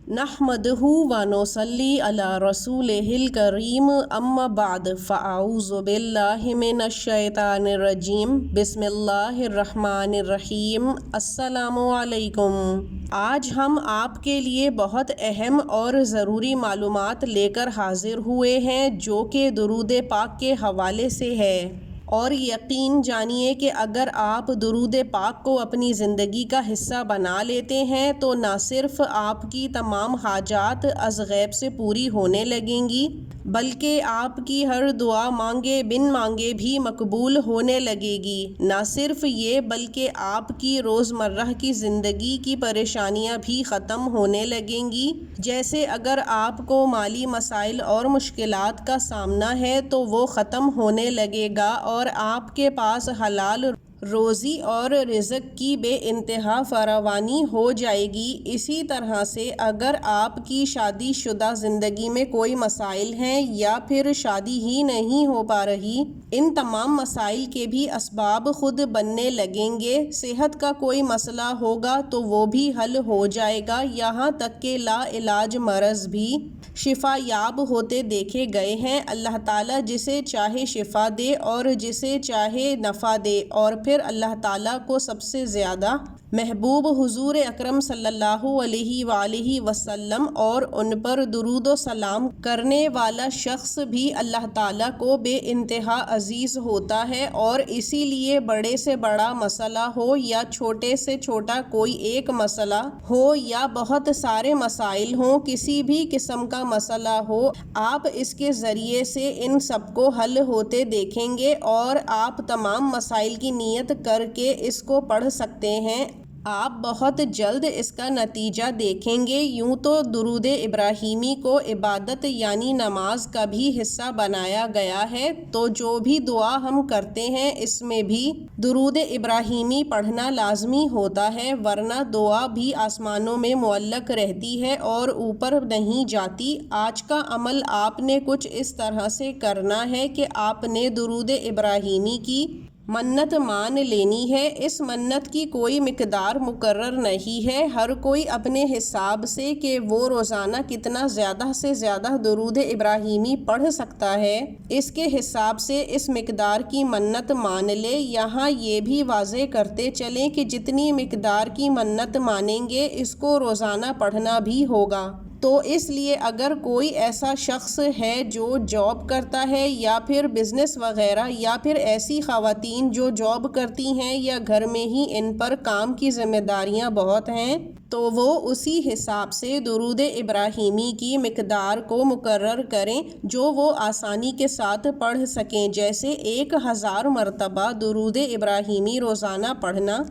نحمدہ ونصلی علی رسولہ الکریم اما بعد فاعوذ باللہ من الشیطان الرجیم بسم اللہ الرحمن الرحیم السلام علیکم۔ آج ہم آپ کے لیے بہت اہم اور ضروری معلومات لے کر حاضر ہوئے ہیں جو کہ درود پاک کے حوالے سے ہے، اور یقین جانیے کہ اگر آپ درود پاک کو اپنی زندگی کا حصہ بنا لیتے ہیں تو نہ صرف آپ کی تمام حاجات از غیب سے پوری ہونے لگیں گی بلکہ آپ کی ہر دعا مانگے بن مانگے بھی مقبول ہونے لگے گی۔ نہ صرف یہ بلکہ آپ کی روزمرہ کی زندگی کی پریشانیاں بھی ختم ہونے لگیں گی۔ جیسے اگر آپ کو مالی مسائل اور مشکلات کا سامنا ہے تو وہ ختم ہونے لگے گا اور آپ کے پاس حلال روزی اور رزق کی بے انتہا فراوانی ہو جائے گی۔ اسی طرح سے اگر آپ کی شادی شدہ زندگی میں کوئی مسائل ہیں یا پھر شادی ہی نہیں ہو پا رہی، ان تمام مسائل کے بھی اسباب خود بننے لگیں گے۔ صحت کا کوئی مسئلہ ہوگا تو وہ بھی حل ہو جائے گا، یہاں تک کہ لا علاج مرض بھی شفا یاب ہوتے دیکھے گئے ہیں۔ اللہ تعالیٰ جسے چاہے شفا دے اور جسے چاہے نفع دے، اور پھر اللہ تعالیٰ کو سب سے زیادہ محبوب حضور اکرم صلی اللہ علیہ وآلہ وسلم اور ان پر درود و سلام کرنے والا شخص بھی اللہ تعالیٰ کو بے انتہا عزیز ہوتا ہے، اور اسی لیے بڑے سے بڑا مسئلہ ہو یا چھوٹے سے چھوٹا کوئی ایک مسئلہ ہو یا بہت سارے مسائل ہوں، کسی بھی قسم کا مسئلہ ہو، آپ اس کے ذریعے سے ان سب کو حل ہوتے دیکھیں گے، اور آپ تمام مسائل کی نیت کر کے اس کو پڑھ سکتے ہیں۔ آپ بہت جلد اس کا نتیجہ دیکھیں گے۔ یوں تو درود ابراہیمی کو عبادت یعنی نماز کا بھی حصہ بنایا گیا ہے، تو جو بھی دعا ہم کرتے ہیں اس میں بھی درود ابراہیمی پڑھنا لازمی ہوتا ہے، ورنہ دعا بھی آسمانوں میں معلق رہتی ہے اور اوپر نہیں جاتی۔ آج کا عمل آپ نے کچھ اس طرح سے کرنا ہے کہ آپ نے درود ابراہیمی کی منت مان لینی ہے۔ اس منت کی کوئی مقدار مقرر نہیں ہے، ہر کوئی اپنے حساب سے کہ وہ روزانہ کتنا زیادہ سے زیادہ درود ابراہیمی پڑھ سکتا ہے، اس کے حساب سے اس مقدار کی منت مان لے۔ یہاں یہ بھی واضح کرتے چلیں کہ جتنی مقدار کی منت مانیں گے اس کو روزانہ پڑھنا بھی ہوگا۔ تو اس لیے اگر کوئی ایسا شخص ہے جو جاب کرتا ہے یا پھر بزنس وغیرہ، یا پھر ایسی خواتین جو جاب کرتی ہیں یا گھر میں ہی ان پر کام کی ذمہ داریاں بہت ہیں، تو وہ اسی حساب سے درود ابراہیمی کی مقدار کو مقرر کریں جو وہ آسانی کے ساتھ پڑھ سکیں۔ جیسے 1000 مرتبہ درود ابراہیمی روزانہ پڑھنا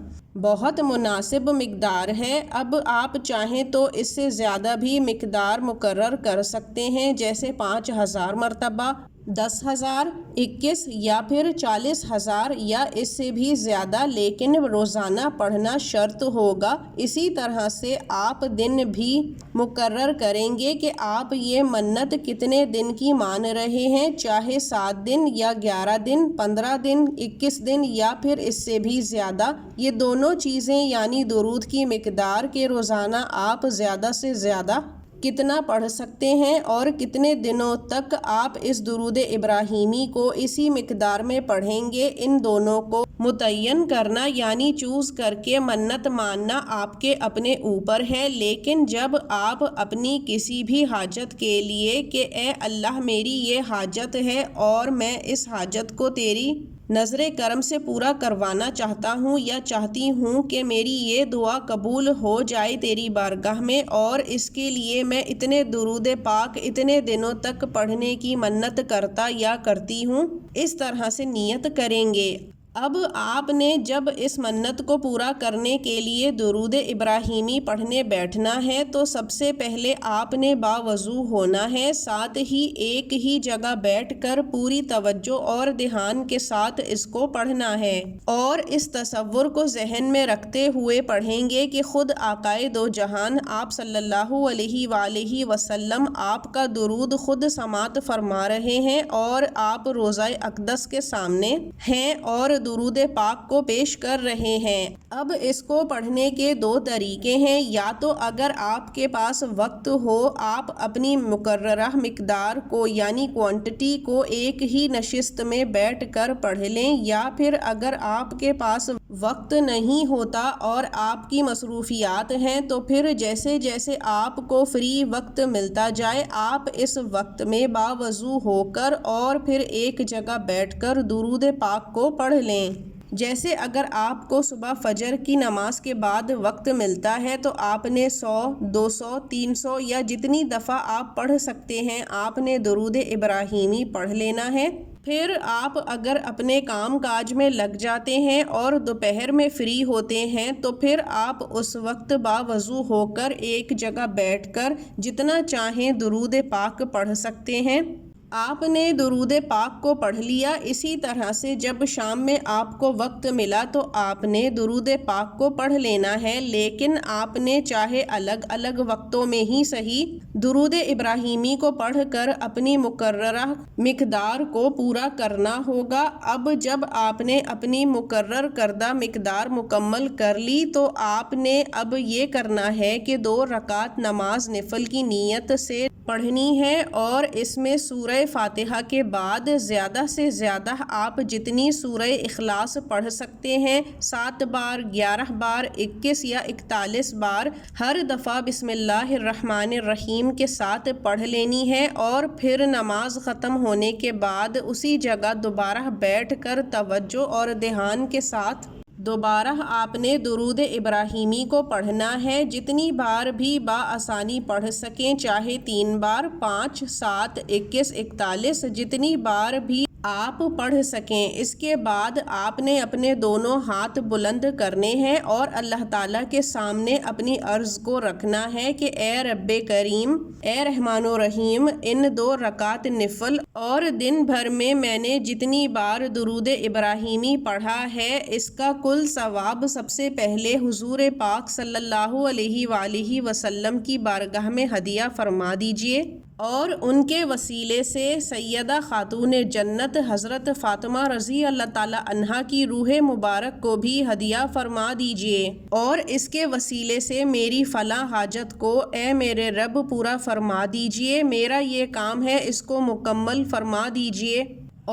بہت مناسب مقدار ہے۔ اب آپ چاہیں تو اس سے زیادہ بھی مقدار مقرر کر سکتے ہیں، جیسے 5000 مرتبہ، 10,000، 21 یا پھر 40,000 یا اس سے بھی زیادہ، لیکن روزانہ پڑھنا شرط ہوگا۔ اسی طرح سے آپ دن بھی مقرر کریں گے کہ آپ یہ منت کتنے دن کی مان رہے ہیں، چاہے 7 دن یا 11 دن، 15 دن، 21 دن یا پھر اس سے بھی زیادہ۔ یہ دونوں چیزیں یعنی درود کی مقدار کے روزانہ آپ زیادہ سے زیادہ کتنا پڑھ سکتے ہیں اور کتنے دنوں تک آپ اس درود ابراہیمی کو اسی مقدار میں پڑھیں گے، ان دونوں کو متعین کرنا یعنی چوز کر کے منت ماننا آپ کے اپنے اوپر ہے۔ لیکن جب آپ اپنی کسی بھی حاجت کے لیے کہ اے اللہ میری یہ حاجت ہے اور میں اس حاجت کو تیری نظر کرم سے پورا کروانا چاہتا ہوں یا چاہتی ہوں کہ میری یہ دعا قبول ہو جائے تیری بارگاہ میں، اور اس کے لیے میں اتنے درود پاک اتنے دنوں تک پڑھنے کی منت کرتا یا کرتی ہوں، اس طرح سے نیت کریں گے۔ اب آپ نے جب اس منت کو پورا کرنے کے لیے درود ابراہیمی پڑھنے بیٹھنا ہے تو سب سے پہلے آپ نے باوضو ہونا ہے، ساتھ ہی ایک ہی جگہ بیٹھ کر پوری توجہ اور دھیان کے ساتھ اس کو پڑھنا ہے، اور اس تصور کو ذہن میں رکھتے ہوئے پڑھیں گے کہ خود آقائے دو جہان آپ صلی اللہ علیہ وآلہ وسلم آپ کا درود خود سماعت فرما رہے ہیں، اور آپ روضہ اقدس کے سامنے ہیں، اور درود پاک کو پیش کر رہے ہیں۔ اب اس کو پڑھنے کے دو طریقے ہیں، یا تو اگر آپ کے پاس وقت ہو آپ اپنی مقررہ مقدار کو یعنی کوانٹٹی کو ایک ہی نشست میں بیٹھ کر پڑھ لیں، یا پھر اگر آپ کے پاس وقت نہیں ہوتا اور آپ کی مصروفیات ہیں تو پھر جیسے جیسے آپ کو فری وقت ملتا جائے آپ اس وقت میں باوضو ہو کر اور پھر ایک جگہ بیٹھ کر درود پاک کو پڑھ لیں۔ جیسے اگر آپ کو صبح فجر کی نماز کے بعد وقت ملتا ہے تو آپ نے 100، 200، 300 یا جتنی دفعہ آپ پڑھ سکتے ہیں آپ نے درود ابراہیمی پڑھ لینا ہے۔ پھر آپ اگر اپنے کام کاج میں لگ جاتے ہیں اور دوپہر میں فری ہوتے ہیں تو پھر آپ اس وقت باوضو ہو کر ایک جگہ بیٹھ کر جتنا چاہیں درود پاک پڑھ سکتے ہیں۔ آپ نے درود پاک کو پڑھ لیا۔ اسی طرح سے جب شام میں آپ کو وقت ملا تو آپ نے درود پاک کو پڑھ لینا ہے، لیکن آپ نے چاہے الگ الگ وقتوں میں ہی صحیح درود ابراہیمی کو پڑھ کر اپنی مقررہ مقدار کو پورا کرنا ہوگا۔ اب جب آپ نے اپنی مقرر کردہ مقدار مکمل کر لی تو آپ نے اب یہ کرنا ہے کہ 2 رکعت نماز نفل کی نیت سے پڑھنی ہے، اور اس میں سورہ فاتحہ کے بعد زیادہ سے زیادہ آپ جتنی سورہ اخلاص پڑھ سکتے ہیں 7 بار، 11 بار، 21 یا 41 بار ہر دفعہ بسم اللہ الرحمن الرحیم کے ساتھ پڑھ لینی ہے، اور پھر نماز ختم ہونے کے بعد اسی جگہ دوبارہ بیٹھ کر توجہ اور دھیان کے ساتھ دوبارہ آپ نے درود ابراہیمی کو پڑھنا ہے، جتنی بار بھی بآسانی پڑھ سکیں، چاہے 3 بار، 5، 7، 21، 41 جتنی بار بھی آپ پڑھ سکیں۔ اس کے بعد آپ نے اپنے دونوں ہاتھ بلند کرنے ہیں اور اللہ تعالیٰ کے سامنے اپنی عرض کو رکھنا ہے کہ اے رب کریم، اے رحمان الرحیم، ان 2 رکعت نفل اور دن بھر میں نے جتنی بار درود ابراہیمی پڑھا ہے اس کا کل ثواب سب سے پہلے حضور پاک صلی اللہ علیہ وآلہ وسلم کی بارگاہ میں ہدیہ فرما دیجئے، اور ان کے وسیلے سے سیدہ خاتون جنت حضرت فاطمہ رضی اللہ تعالی عنہا کی روح مبارک کو بھی ہدیہ فرما دیجئے، اور اس کے وسیلے سے میری فلاں حاجت کو اے میرے رب پورا فرما دیجئے، میرا یہ کام ہے اس کو مکمل فرما دیجئے،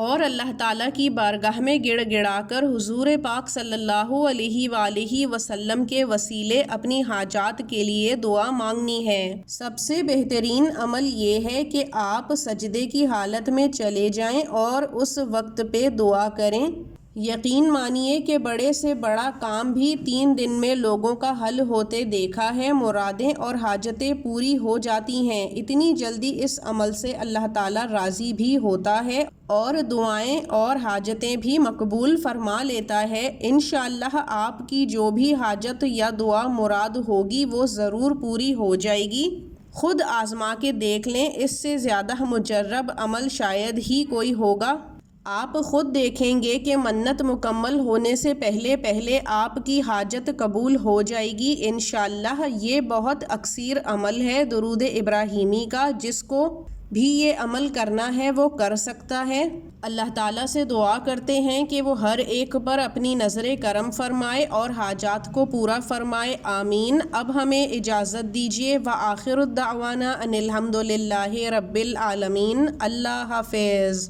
اور اللہ تعالیٰ کی بارگاہ میں گڑ گڑا کر حضور پاک صلی اللہ علیہ وآلہ وسلم کے وسیلے اپنی حاجات کے لیے دعا مانگنی ہے۔ سب سے بہترین عمل یہ ہے کہ آپ سجدے کی حالت میں چلے جائیں اور اس وقت پہ دعا کریں۔ یقین مانیے کہ بڑے سے بڑا کام بھی 3 دن میں لوگوں کا حل ہوتے دیکھا ہے، مرادیں اور حاجتیں پوری ہو جاتی ہیں۔ اتنی جلدی اس عمل سے اللہ تعالیٰ راضی بھی ہوتا ہے اور دعائیں اور حاجتیں بھی مقبول فرما لیتا ہے۔ انشاءاللہ آپ کی جو بھی حاجت یا دعا مراد ہوگی وہ ضرور پوری ہو جائے گی۔ خود آزما کے دیکھ لیں، اس سے زیادہ مجرب عمل شاید ہی کوئی ہوگا۔ آپ خود دیکھیں گے کہ منت مکمل ہونے سے پہلے پہلے آپ کی حاجت قبول ہو جائے گی انشاءاللہ۔ یہ بہت اکثیر عمل ہے درود ابراہیمی کا، جس کو بھی یہ عمل کرنا ہے وہ کر سکتا ہے۔ اللہ تعالیٰ سے دعا کرتے ہیں کہ وہ ہر ایک پر اپنی نظر کرم فرمائے اور حاجات کو پورا فرمائے، آمین۔ اب ہمیں اجازت دیجیے، وآخر الدعوانا ان الحمد للہ رب العالمین۔ اللہ حافظ۔